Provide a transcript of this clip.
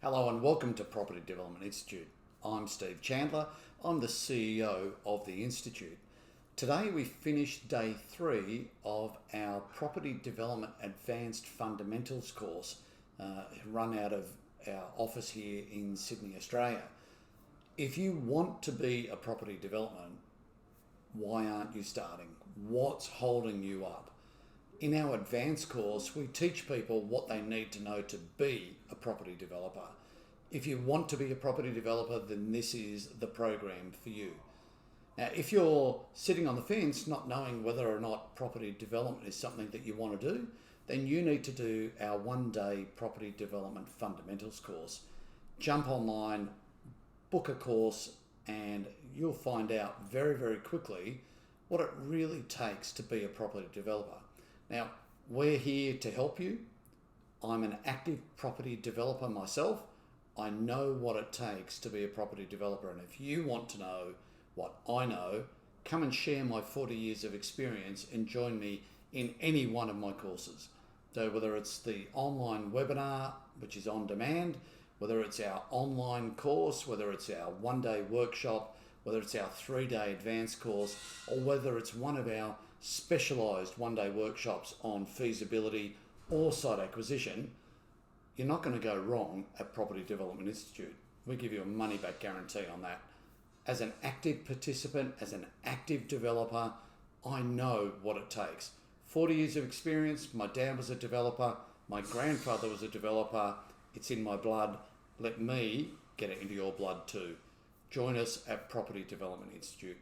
Hello and welcome to Property Development Institute. I'm Steve Chandler. I'm the CEO of the Institute. Today we finished day 3 of our Property Development Advanced Fundamentals course run out of our office here in Sydney, Australia. If you want to be a property development, why aren't you starting? What's holding you up? In our advanced course, we teach people what they need to know to be a property developer. If you want to be a property developer, then this is the program for you. Now, if you're sitting on the fence, not knowing whether or not property development is something that you want to do, then you need to do our one-day Property Development Fundamentals course. Jump online, book a course, and you'll find out very, very quickly what it really takes to be a property developer. Now, we're here to help you. I'm an active property developer myself. I know what it takes to be a property developer, and if you want to know what I know, come and share my 40 years of experience and join me in any one of my courses. So whether it's the online webinar, which is on demand, whether it's our online course, whether it's our one-day workshop, whether it's our 3-day advanced course, or whether it's one of our specialised one-day workshops on feasibility or site acquisition, you're not going to go wrong at Property Development Institute. We give you a money-back guarantee on that. As an active participant, as an active developer, I know what it takes. 40 years of experience, my dad was a developer, my grandfather was a developer, it's in my blood. Let me get it into your blood too. Join us at Property Development Institute.